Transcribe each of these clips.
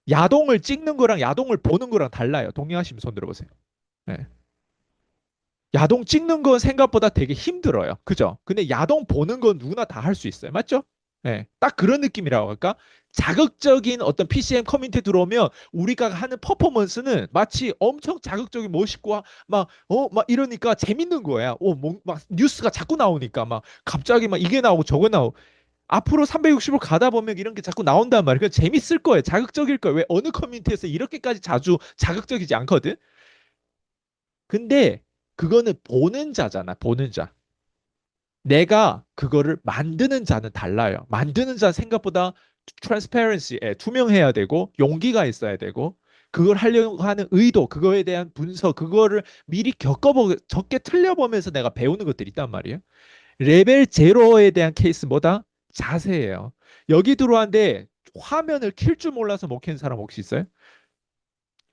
야동을 찍는 거랑 야동을 보는 거랑 달라요. 동의하시면 손 들어보세요. 네. 야동 찍는 건 생각보다 되게 힘들어요. 그죠? 근데 야동 보는 건 누구나 다 할 수 있어요. 맞죠? 네. 딱 그런 느낌이라고 할까? 자극적인 어떤 PCM 커뮤니티 들어오면 우리가 하는 퍼포먼스는 마치 엄청 자극적인 멋있고 막 이러니까 재밌는 거야. 막 뉴스가 자꾸 나오니까 막 갑자기 막 이게 나오고 저거 나오고 앞으로 360을 가다 보면 이런 게 자꾸 나온단 말이에요. 그러니까 재밌을 거예요. 자극적일 거예요. 왜 어느 커뮤니티에서 이렇게까지 자주 자극적이지 않거든? 근데 그거는 보는 자잖아, 보는 자. 내가 그거를 만드는 자는 달라요. 만드는 자 생각보다 트랜스페런시에 투명해야 되고 용기가 있어야 되고 그걸 하려고 하는 의도, 그거에 대한 분석, 그거를 미리 겪어보고 적게 틀려보면서 내가 배우는 것들이 있단 말이에요. 레벨 제로에 대한 케이스 뭐다? 자세예요. 여기 들어왔는데 화면을 킬 줄 몰라서 못 켜는 사람 혹시 있어요?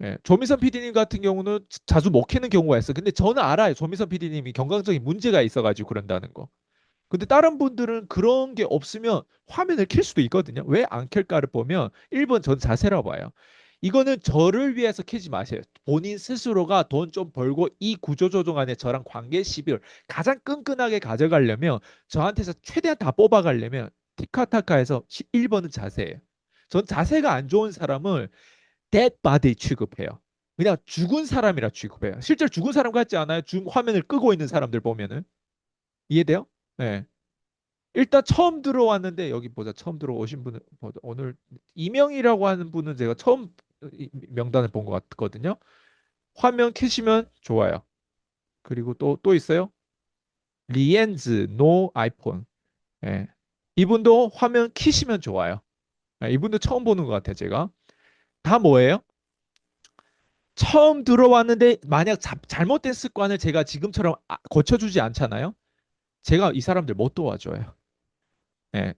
예, 조미선 PD님 같은 경우는 자주 못 켜는 경우가 있어. 근데 저는 알아요. 조미선 PD님이 건강적인 문제가 있어가지고 그런다는 거. 근데 다른 분들은 그런 게 없으면 화면을 켤 수도 있거든요. 왜 안 켤까를 보면 1번 전 자세라고 봐요. 이거는 저를 위해서 켜지 마세요. 본인 스스로가 돈 좀 벌고 이 구조조정 안에 저랑 관계 시비를 가장 끈끈하게 가져가려면 저한테서 최대한 다 뽑아가려면 티카타카에서 1번은 자세예요. 전 자세가 안 좋은 사람을 dead body 취급해요. 그냥 죽은 사람이라 취급해요. 실제로 죽은 사람 같지 않아요? 화면을 끄고 있는 사람들 보면은. 이해돼요? 네. 일단 처음 들어왔는데 여기 보자. 처음 들어오신 분은 오늘 이명이라고 하는 분은 제가 처음 명단을 본 것 같거든요. 화면 켜시면 좋아요. 그리고 또 있어요. 리엔즈 노 아이폰. 예. 이분도 화면 켜시면 좋아요. 예, 이분도 처음 보는 것 같아요, 제가. 다 뭐예요? 처음 들어왔는데 만약 잘못된 습관을 제가 지금처럼 고쳐주지 않잖아요. 제가 이 사람들 못 도와줘요. 예.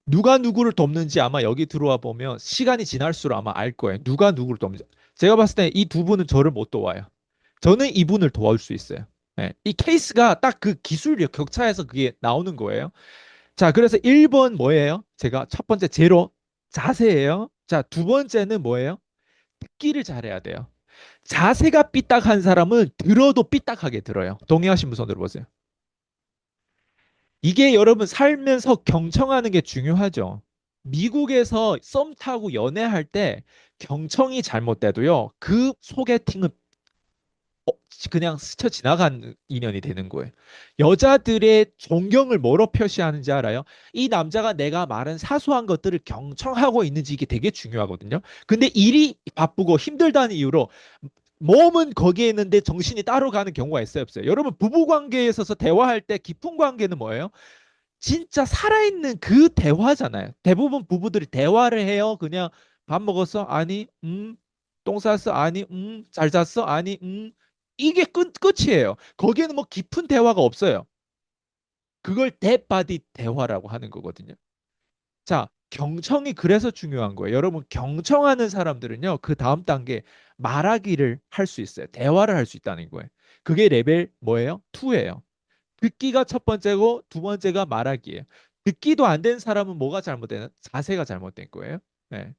누가 누구를 돕는지 아마 여기 들어와 보면 시간이 지날수록 아마 알 거예요. 누가 누구를 돕는지. 제가 봤을 때 이 두 분은 저를 못 도와요. 저는 이분을 도와줄 수 있어요. 예. 이 케이스가 딱 그 기술력 격차에서 그게 나오는 거예요. 자, 그래서 1번 뭐예요? 제가 첫 번째 제로 자세예요. 자, 두 번째는 뭐예요? 듣기를 잘해야 돼요. 자세가 삐딱한 사람은 들어도 삐딱하게 들어요. 동의하신 분 손 들어보세요. 이게 여러분 살면서 경청하는 게 중요하죠. 미국에서 썸 타고 연애할 때 경청이 잘못돼도요, 그 소개팅은 그냥 스쳐 지나간 인연이 되는 거예요. 여자들의 존경을 뭐로 표시하는지 알아요? 이 남자가 내가 말한 사소한 것들을 경청하고 있는지 이게 되게 중요하거든요. 근데 일이 바쁘고 힘들다는 이유로 몸은 거기에 있는데 정신이 따로 가는 경우가 있어요, 없어요? 여러분 부부 관계에 있어서 대화할 때 깊은 관계는 뭐예요? 진짜 살아있는 그 대화잖아요. 대부분 부부들이 대화를 해요. 그냥 밥 먹었어? 아니, 똥 쌌어? 아니, 잘 잤어? 아니, 이게 끝이에요. 거기에는 뭐 깊은 대화가 없어요. 그걸 대바디 대화라고 하는 거거든요. 자, 경청이 그래서 중요한 거예요. 여러분, 경청하는 사람들은요, 그 다음 단계 말하기를 할 수 있어요. 대화를 할 수 있다는 거예요. 그게 레벨 뭐예요? 2예요. 듣기가 첫 번째고 두 번째가 말하기예요. 듣기도 안 된 사람은 뭐가 잘못되는? 자세가 잘못된 거예요. 네.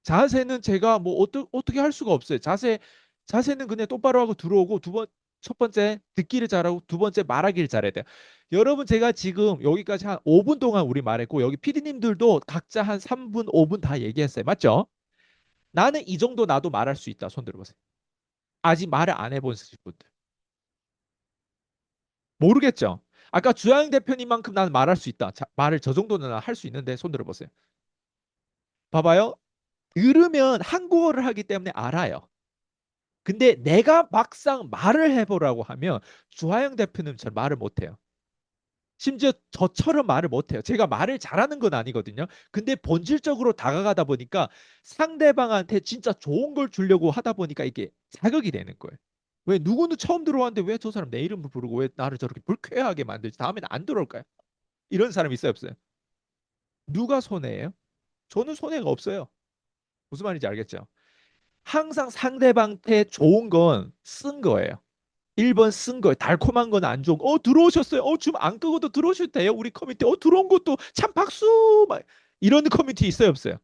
자세는 제가 뭐 어떻게 할 수가 없어요. 자세는 그냥 똑바로 하고 들어오고 첫 번째 듣기를 잘하고 두 번째 말하기를 잘해야 돼요. 여러분 제가 지금 여기까지 한 5분 동안 우리 말했고 여기 피디님들도 각자 한 3분, 5분 다 얘기했어요. 맞죠? 나는 이 정도 나도 말할 수 있다. 손 들어보세요. 아직 말을 안 해본 분들. 모르겠죠? 아까 주하영 대표님만큼 나는 말할 수 있다. 자, 말을 저 정도는 할 수 있는데 손 들어보세요. 봐봐요. 들으면 한국어를 하기 때문에 알아요. 근데 내가 막상 말을 해보라고 하면 주하영 대표님처럼 말을 못해요. 심지어 저처럼 말을 못해요. 제가 말을 잘하는 건 아니거든요. 근데 본질적으로 다가가다 보니까 상대방한테 진짜 좋은 걸 주려고 하다 보니까 이게 자극이 되는 거예요. 왜 누구는 처음 들어왔는데 왜 저 사람 내 이름을 부르고 왜 나를 저렇게 불쾌하게 만들지? 다음에는 안 들어올까요? 이런 사람 있어요, 없어요? 누가 손해예요? 저는 손해가 없어요. 무슨 말인지 알겠죠? 항상 상대방한테 좋은 건 쓴 거예요. 1번 쓴 거예요. 달콤한 건 안 좋은 거. 들어오셨어요. 줌 안 끄고도 들어오셔도 돼요. 우리 커뮤니티. 들어온 것도 참 박수. 막 이런 커뮤니티 있어요, 없어요?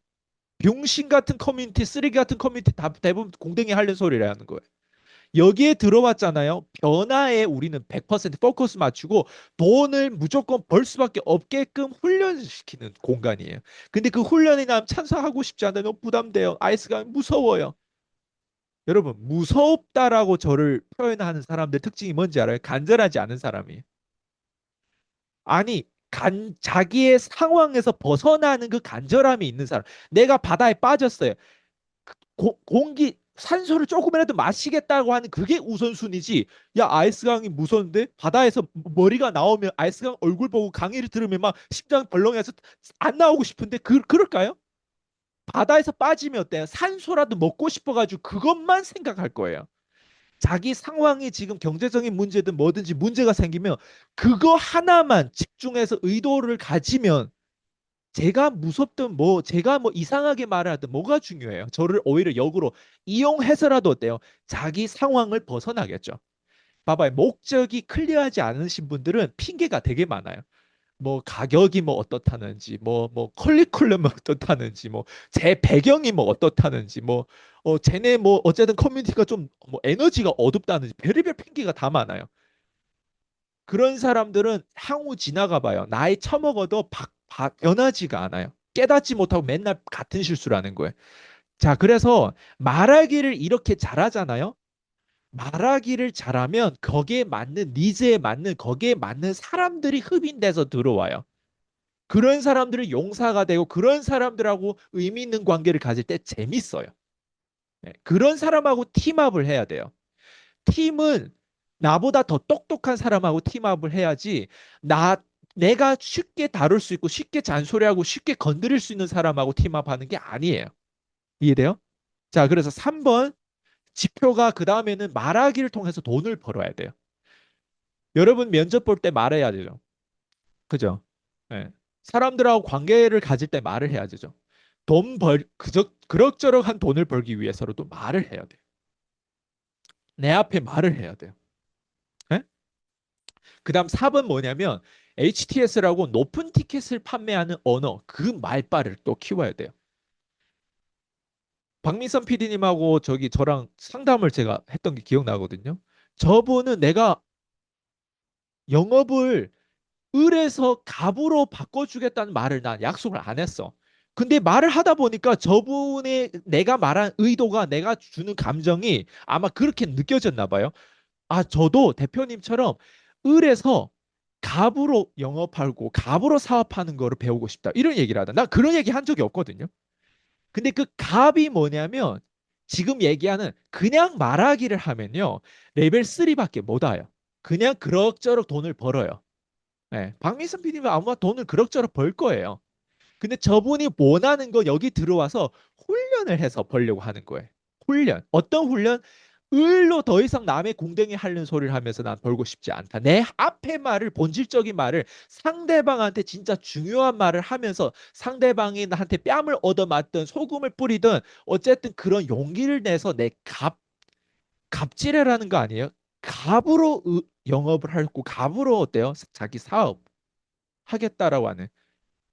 병신 같은 커뮤니티, 쓰레기 같은 커뮤니티 다 대부분 공댕이 하려는 소리를 하는 거예요. 여기에 들어왔잖아요. 변화에 우리는 100% 포커스 맞추고 돈을 무조건 벌 수밖에 없게끔 훈련시키는 공간이에요. 근데 그 훈련에 난 참석하고 싶지 않아요. 너무 부담돼요. 아이스가 무서워요. 여러분, 무섭다라고 저를 표현하는 사람들 특징이 뭔지 알아요? 간절하지 않은 사람이에요. 아니, 자기의 상황에서 벗어나는 그 간절함이 있는 사람. 내가 바다에 빠졌어요. 공기 산소를 조금이라도 마시겠다고 하는 그게 우선순위지. 야, 아이스강이 무서운데 바다에서 머리가 나오면 아이스강 얼굴 보고 강의를 들으면 막 심장 벌렁해서 안 나오고 싶은데 그럴까요? 바다에서 빠지면 어때요? 산소라도 먹고 싶어가지고 그것만 생각할 거예요. 자기 상황이 지금 경제적인 문제든 뭐든지 문제가 생기면 그거 하나만 집중해서 의도를 가지면 제가 무섭든 뭐 제가 뭐 이상하게 말하든 뭐가 중요해요. 저를 오히려 역으로 이용해서라도 어때요? 자기 상황을 벗어나겠죠. 봐봐요. 목적이 클리어하지 않으신 분들은 핑계가 되게 많아요. 뭐 가격이 뭐 어떻다는지 뭐 컬리큘럼이 어떻다는지 뭐 제 배경이 뭐 어떻다는지 뭐 쟤네 뭐 어쨌든 커뮤니티가 좀 뭐 에너지가 어둡다는지 별의별 핑계가 다 많아요. 그런 사람들은 향후 지나가 봐요. 나이 처먹어도 변하지가 않아요. 깨닫지 못하고 맨날 같은 실수를 하는 거예요. 자, 그래서 말하기를 이렇게 잘하잖아요. 말하기를 잘하면 거기에 맞는 니즈에 맞는 거기에 맞는 사람들이 흡인돼서 들어와요. 그런 사람들은 용사가 되고 그런 사람들하고 의미 있는 관계를 가질 때 재밌어요. 네, 그런 사람하고 팀업을 해야 돼요. 팀은 나보다 더 똑똑한 사람하고 팀업을 해야지 나 내가 쉽게 다룰 수 있고 쉽게 잔소리하고 쉽게 건드릴 수 있는 사람하고 팀업하는 게 아니에요. 이해돼요? 자, 그래서 3번 지표가 그 다음에는 말하기를 통해서 돈을 벌어야 돼요. 여러분 면접 볼 때 말해야 되죠. 그죠? 네. 사람들하고 관계를 가질 때 말을 해야 되죠. 그럭저럭한 돈을 벌기 위해서라도 말을 해야 돼요. 내 앞에 말을 해야 돼요. 네? 그다음 4번 뭐냐면 HTS라고 높은 티켓을 판매하는 언어 그 말빨을 또 키워야 돼요. 박민선 PD님하고 저기 저랑 상담을 제가 했던 게 기억나거든요. 저분은 내가 영업을 을에서 갑으로 바꿔주겠다는 말을 난 약속을 안 했어. 근데 말을 하다 보니까 저분의 내가 말한 의도가 내가 주는 감정이 아마 그렇게 느껴졌나 봐요. 아, 저도 대표님처럼 을에서 갑으로 영업하고 갑으로 사업하는 거를 배우고 싶다. 이런 얘기를 하다. 나 그런 얘기 한 적이 없거든요. 근데 그 갑이 뭐냐면 지금 얘기하는 그냥 말하기를 하면요. 레벨 3밖에 못 와요. 그냥 그럭저럭 돈을 벌어요. 네, 박민선 PD는 아마 돈을 그럭저럭 벌 거예요. 근데 저분이 원하는 거 여기 들어와서 훈련을 해서 벌려고 하는 거예요. 훈련. 어떤 훈련? 을로 더 이상 남의 공댕이 하는 소리를 하면서 난 벌고 싶지 않다. 내 앞에 말을 본질적인 말을 상대방한테 진짜 중요한 말을 하면서 상대방이 나한테 뺨을 얻어맞든 소금을 뿌리든 어쨌든 그런 용기를 내서 내 갑질해라는 거 아니에요? 갑으로 영업을 하고 갑으로 어때요? 자기 사업 하겠다라고 하는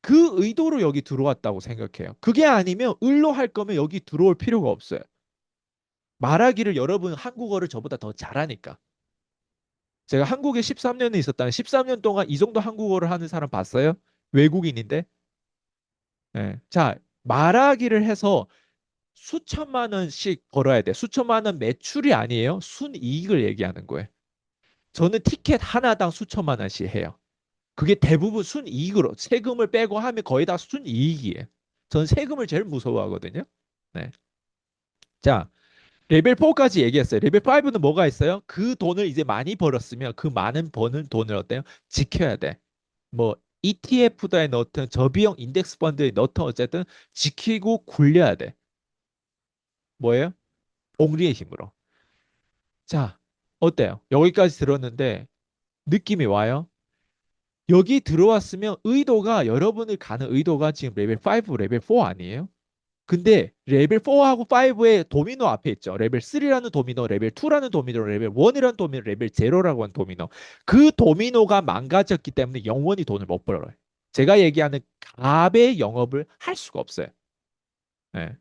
그 의도로 여기 들어왔다고 생각해요. 그게 아니면 을로 할 거면 여기 들어올 필요가 없어요. 말하기를 여러분 한국어를 저보다 더 잘하니까. 제가 한국에 13년에 있었다는 13년 동안 이 정도 한국어를 하는 사람 봤어요? 외국인인데. 예. 자, 말하기를 해서 수천만 원씩 벌어야 돼. 수천만 원 매출이 아니에요. 순이익을 얘기하는 거예요. 저는 티켓 하나당 수천만 원씩 해요. 그게 대부분 순이익으로 세금을 빼고 하면 거의 다 순이익이에요. 저는 세금을 제일 무서워하거든요. 네. 자, 레벨 4까지 얘기했어요. 레벨 5는 뭐가 있어요? 그 돈을 이제 많이 벌었으면 그 많은 버는 돈을 어때요? 지켜야 돼. 뭐 ETF에 넣든 저비용 인덱스 펀드에 넣든 어쨌든 지키고 굴려야 돼. 뭐예요? 옹리의 힘으로. 자, 어때요? 여기까지 들었는데 느낌이 와요? 여기 들어왔으면 의도가 여러분을 가는 의도가 지금 레벨 5, 레벨 4 아니에요? 근데 레벨 4하고 5의 도미노 앞에 있죠. 레벨 3라는 도미노, 레벨 2라는 도미노, 레벨 1이라는 도미노, 레벨 0라고 하는 도미노. 그 도미노가 망가졌기 때문에 영원히 돈을 못 벌어요. 제가 얘기하는 갑의 영업을 할 수가 없어요. 예.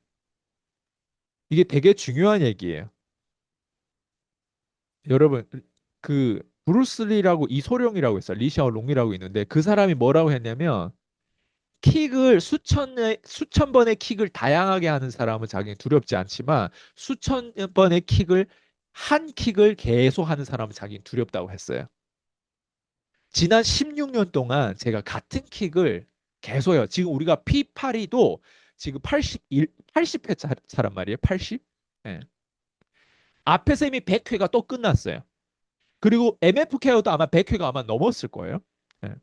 이게 되게 중요한 얘기예요. 여러분, 그 브루스리라고 이소룡이라고 있어요. 리샤오 롱이라고 있는데 그 사람이 뭐라고 했냐면 킥을 수천 번의 킥을 다양하게 하는 사람은 자기는 두렵지 않지만 수천 번의 킥을 한 킥을 계속 하는 사람은 자기는 두렵다고 했어요. 지난 16년 동안 제가 같은 킥을 계속해요. 지금 우리가 P82도 지금 80회 차란 말이에요. 80? 예. 앞에서 이미 100회가 또 끝났어요. 그리고 MFK도 아마 100회가 아마 넘었을 거예요. 예.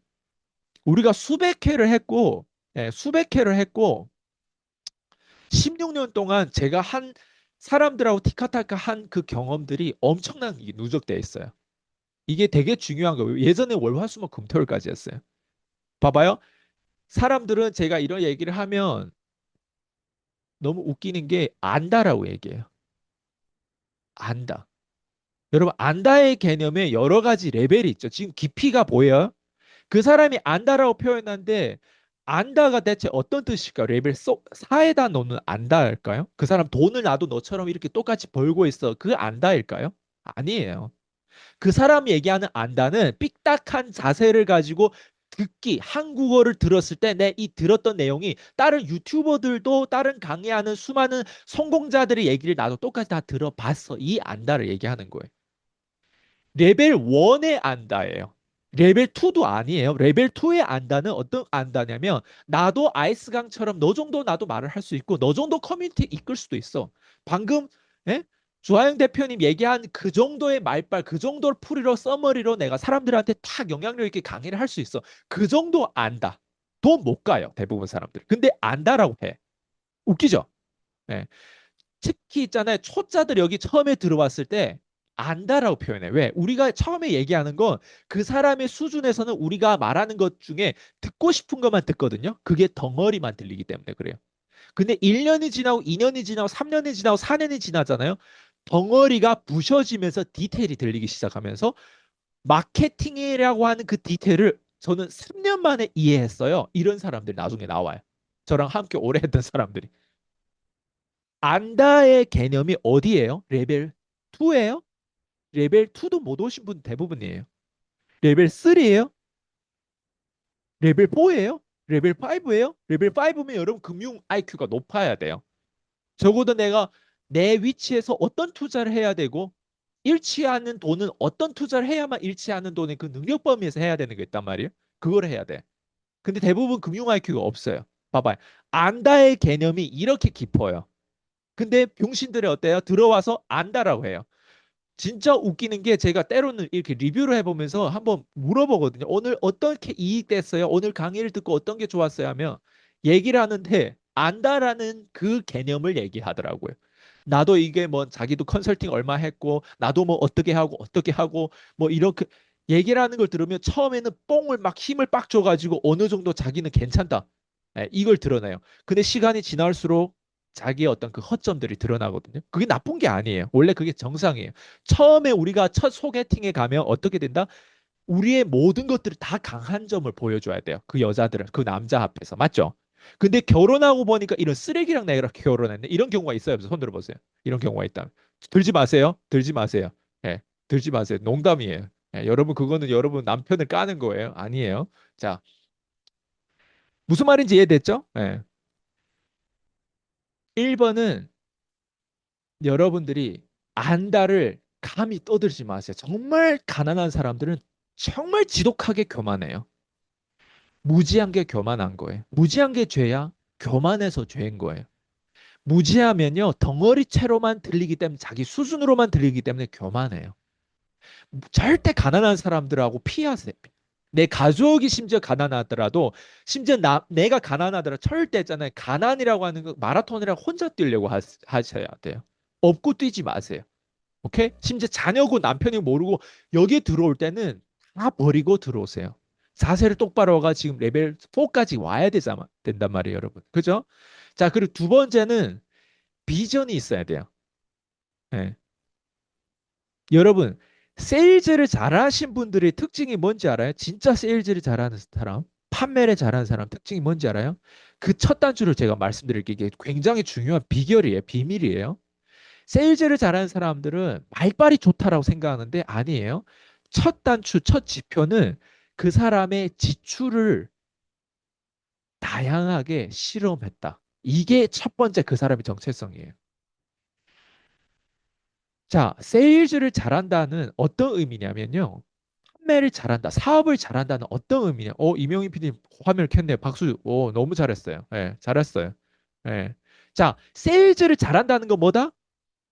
우리가 수백 회를 했고, 예, 수백 회를 했고, 16년 동안 제가 한 사람들하고 티카타카 한 그 경험들이 엄청난 누적돼 있어요. 이게 되게 중요한 거예요. 예전에 월화수목 금토일까지 했어요. 봐봐요. 사람들은 제가 이런 얘기를 하면 너무 웃기는 게 안다라고 얘기해요. 안다. 여러분, 안다의 개념에 여러 가지 레벨이 있죠. 지금 깊이가 보여요? 그 사람이 안다라고 표현하는데 안다가 대체 어떤 뜻일까요? 레벨 4에다 놓는 안다일까요? 그 사람 돈을 나도 너처럼 이렇게 똑같이 벌고 있어. 그 안다일까요? 아니에요. 그 사람이 얘기하는 안다는 삑딱한 자세를 가지고 듣기, 한국어를 들었을 때 내 이 들었던 내용이 다른 유튜버들도 다른 강의하는 수많은 성공자들의 얘기를 나도 똑같이 다 들어봤어. 이 안다를 얘기하는 거예요. 레벨 1의 안다예요. 레벨 2도 아니에요. 레벨 2의 안다는 어떤 안다냐면 나도 아이스강처럼 너 정도 나도 말을 할 수 있고 너 정도 커뮤니티 이끌 수도 있어. 방금 예? 주하영 대표님 얘기한 그 정도의 말빨, 그 정도를 풀이로 써머리로 내가 사람들한테 탁 영향력 있게 강의를 할 수 있어. 그 정도 안다. 돈 못 가요. 대부분 사람들. 근데 안다라고 해. 웃기죠? 예. 특히 있잖아요. 초짜들 여기 처음에 들어왔을 때 안다라고 표현해. 왜? 우리가 처음에 얘기하는 건 그 사람의 수준에서는 우리가 말하는 것 중에 듣고 싶은 것만 듣거든요. 그게 덩어리만 들리기 때문에 그래요. 근데 1년이 지나고 2년이 지나고 3년이 지나고 4년이 지나잖아요. 덩어리가 부셔지면서 디테일이 들리기 시작하면서 마케팅이라고 하는 그 디테일을 저는 3년 만에 이해했어요. 이런 사람들이 나중에 나와요. 저랑 함께 오래 했던 사람들이. 안다의 개념이 어디예요? 레벨 2예요? 레벨 2도 못 오신 분 대부분이에요. 레벨 3예요? 레벨 4예요? 레벨 5예요? 레벨 5면 여러분 금융 IQ가 높아야 돼요. 적어도 내가 내 위치에서 어떤 투자를 해야 되고 잃지 않는 돈은 어떤 투자를 해야만 잃지 않는 돈의 그 능력 범위에서 해야 되는 게 있단 말이에요. 그걸 해야 돼. 근데 대부분 금융 IQ가 없어요. 봐봐요. 안다의 개념이 이렇게 깊어요. 근데 병신들이 어때요? 들어와서 안다라고 해요. 진짜 웃기는 게 제가 때로는 이렇게 리뷰를 해보면서 한번 물어보거든요. 오늘 어떻게 이익됐어요? 오늘 강의를 듣고 어떤 게 좋았어요? 하면 얘기를 하는데 안다라는 그 개념을 얘기하더라고요. 나도 이게 뭐 자기도 컨설팅 얼마 했고 나도 뭐 어떻게 하고 뭐 이렇게 얘기를 하는 걸 들으면 처음에는 뽕을 막 힘을 빡 줘가지고 어느 정도 자기는 괜찮다. 예, 이걸 드러내요. 근데 시간이 지날수록 자기의 어떤 그 허점들이 드러나거든요. 그게 나쁜 게 아니에요. 원래 그게 정상이에요. 처음에 우리가 첫 소개팅에 가면 어떻게 된다? 우리의 모든 것들을 다 강한 점을 보여줘야 돼요. 그 여자들은, 그 남자 앞에서. 맞죠? 근데 결혼하고 보니까 이런 쓰레기랑 내가 결혼했네. 이런 경우가 있어요. 없어요? 손 들어보세요. 이런 경우가 있다면. 들지 마세요. 들지 마세요. 예, 들지 마세요. 농담이에요. 예, 여러분, 그거는 여러분 남편을 까는 거예요. 아니에요. 자, 무슨 말인지 이해됐죠? 예. 1번은 여러분들이 안다를 감히 떠들지 마세요. 정말 가난한 사람들은 정말 지독하게 교만해요. 무지한 게 교만한 거예요. 무지한 게 죄야? 교만해서 죄인 거예요. 무지하면요, 덩어리채로만 들리기 때문에 자기 수준으로만 들리기 때문에 교만해요. 절대 가난한 사람들하고 피하세요. 내 가족이 심지어 가난하더라도 심지어 내가 가난하더라도 절대 있잖아요. 가난이라고 하는 거 마라톤이라고 혼자 뛰려고 하셔야 돼요. 업고 뛰지 마세요. 오케이? 심지어 자녀고 남편이 모르고 여기 들어올 때는 다 버리고 들어오세요. 자세를 똑바로 하가 지금 레벨 4까지 와야 된단 말이에요, 여러분. 그죠? 자, 그리고 두 번째는 비전이 있어야 돼요. 예. 여러분, 세일즈를 잘하신 분들의 특징이 뭔지 알아요? 진짜 세일즈를 잘하는 사람. 판매를 잘하는 사람 특징이 뭔지 알아요? 그 첫 단추를 제가 말씀드릴게요. 이게 굉장히 중요한 비결이에요. 비밀이에요. 세일즈를 잘하는 사람들은 말빨이 좋다라고 생각하는데 아니에요. 첫 단추, 첫 지표는 그 사람의 지출을 다양하게 실험했다. 이게 첫 번째 그 사람의 정체성이에요. 자, 세일즈를 잘한다는 어떤 의미냐면요. 판매를 잘한다, 사업을 잘한다는 어떤 의미냐? 이명희 PD님 화면을 켰네요. 박수. 너무 잘했어요. 예, 잘했어요. 예. 자, 세일즈를 잘한다는 건 뭐다?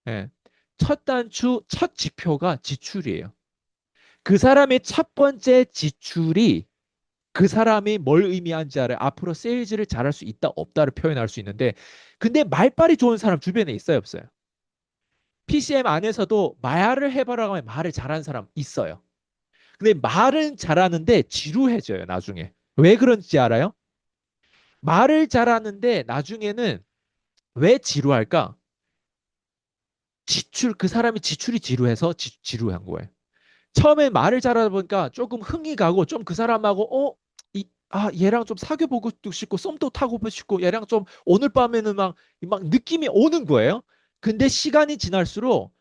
예. 첫 단추, 첫 지표가 지출이에요. 그 사람의 첫 번째 지출이 그 사람이 뭘 의미하는지 알아요. 앞으로 세일즈를 잘할 수 있다, 없다를 표현할 수 있는데, 근데 말빨이 좋은 사람 주변에 있어요, 없어요? PCM 안에서도 말을 해보라고 하면 말을 잘하는 사람 있어요. 근데 말은 잘하는데 지루해져요, 나중에. 왜 그런지 알아요? 말을 잘하는데 나중에는 왜 지루할까? 그 사람이 지출이 지루해서 지루한 거예요. 처음에 말을 잘하다 보니까 조금 흥이 가고 좀 그 사람하고 얘랑 좀 사귀어 보고 싶고 썸도 타고 싶고 얘랑 좀 오늘 밤에는 막 느낌이 오는 거예요. 근데 시간이 지날수록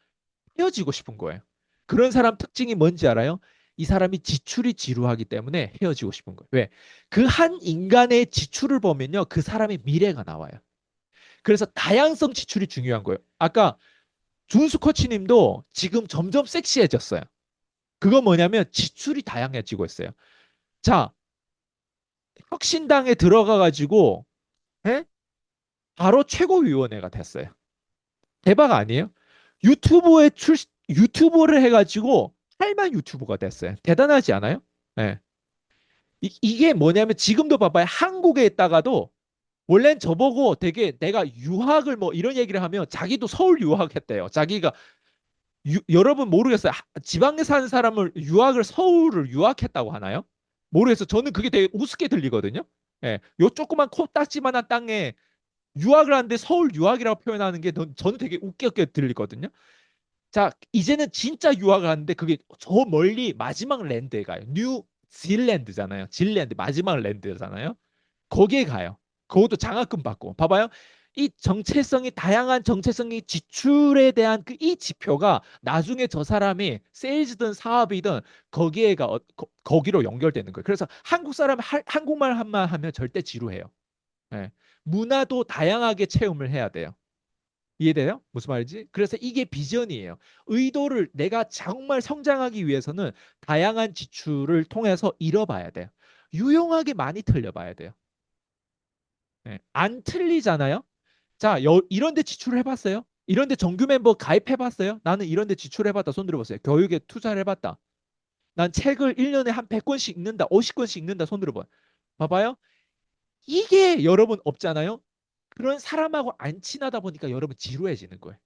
헤어지고 싶은 거예요. 그런 사람 특징이 뭔지 알아요? 이 사람이 지출이 지루하기 때문에 헤어지고 싶은 거예요. 왜? 그 한 인간의 지출을 보면요. 그 사람의 미래가 나와요. 그래서 다양성 지출이 중요한 거예요. 아까 준수 코치님도 지금 점점 섹시해졌어요. 그건 뭐냐면 지출이 다양해지고 있어요. 자, 혁신당에 들어가 가지고 예? 바로 최고위원회가 됐어요. 대박 아니에요? 유튜브에 유튜브를 해가지고 8만 유튜버가 됐어요. 대단하지 않아요? 예. 이게 뭐냐면 지금도 봐봐요. 한국에 있다가도 원래는 저보고 되게 내가 유학을 뭐 이런 얘기를 하면 자기도 서울 유학했대요. 자기가 여러분 모르겠어요. 지방에 사는 사람을 유학을 서울을 유학했다고 하나요? 모르겠어요. 저는 그게 되게 우습게 들리거든요. 예. 요 조그만 코딱지만한 땅에 유학을 하는데 서울 유학이라고 표현하는 게 저는 되게 웃겨 들리거든요. 자, 이제는 진짜 유학을 하는데 그게 저 멀리 마지막 랜드에 가요. 뉴질랜드잖아요. 질랜드 마지막 랜드잖아요. 거기에 가요. 그것도 장학금 받고. 봐봐요. 이 정체성이 다양한 정체성이 지출에 대한 그 이 지표가 나중에 저 사람이 세일즈든 사업이든 거기로 연결되는 거예요. 그래서 한국 사람 한국말 한말 하면 절대 지루해요. 예. 문화도 다양하게 체험을 해야 돼요. 이해돼요? 무슨 말인지? 그래서 이게 비전이에요. 의도를 내가 정말 성장하기 위해서는 다양한 지출을 통해서 잃어봐야 돼요. 유용하게 많이 틀려봐야 돼요. 네. 안 틀리잖아요? 자, 이런 데 지출을 해봤어요? 이런 데 정규 멤버 가입해봤어요? 나는 이런 데 지출해봤다. 손 들어보세요. 교육에 투자를 해봤다. 난 책을 1년에 한 100권씩 읽는다. 50권씩 읽는다. 손 들어봐요. 봐봐요. 이게 여러분 없잖아요? 그런 사람하고 안 친하다 보니까 여러분 지루해지는 거예요.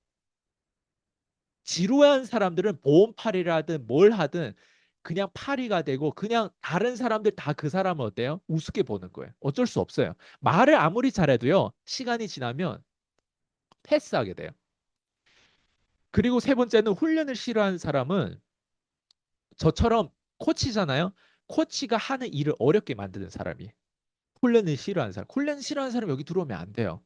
지루한 사람들은 보험팔이라든 뭘 하든 그냥 파리가 되고 그냥 다른 사람들 다 그 사람을 어때요? 우습게 보는 거예요. 어쩔 수 없어요. 말을 아무리 잘해도요. 시간이 지나면 패스하게 돼요. 그리고 세 번째는 훈련을 싫어하는 사람은 저처럼 코치잖아요. 코치가 하는 일을 어렵게 만드는 사람이 훈련을 싫어하는 사람. 훈련 싫어하는 사람 여기 들어오면 안 돼요.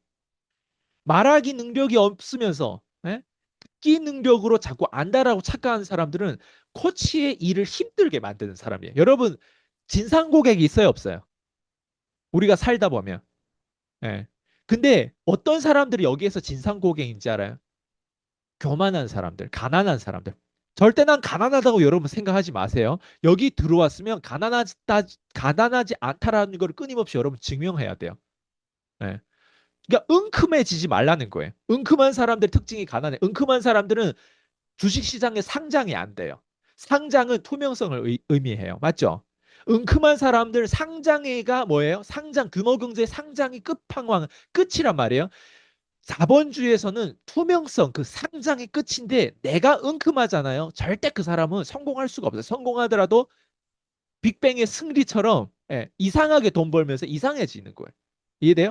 말하기 능력이 없으면서 예? 듣기 능력으로 자꾸 안다라고 착각하는 사람들은 코치의 일을 힘들게 만드는 사람이에요. 여러분 진상 고객이 있어요, 없어요? 우리가 살다 보면. 예. 근데 어떤 사람들이 여기에서 진상 고객인지 알아요? 교만한 사람들, 가난한 사람들. 절대 난 가난하다고 여러분 생각하지 마세요. 여기 들어왔으면 가난하지 않다라는 걸 끊임없이 여러분 증명해야 돼요. 예. 그러니까 은큼해지지 말라는 거예요. 은큼한 사람들 특징이 가난해. 은큼한 사람들은 주식시장에 상장이 안 돼요. 상장은 투명성을 의미해요. 맞죠? 은큼한 사람들 상장회가 뭐예요? 상장 규모 경제 상장이 끝판왕 끝이란 말이에요. 자본주의에서는 투명성 그 상장이 끝인데 내가 은큼하잖아요. 절대 그 사람은 성공할 수가 없어요. 성공하더라도 빅뱅의 승리처럼 이상하게 돈 벌면서 이상해지는 거예요. 이해돼요?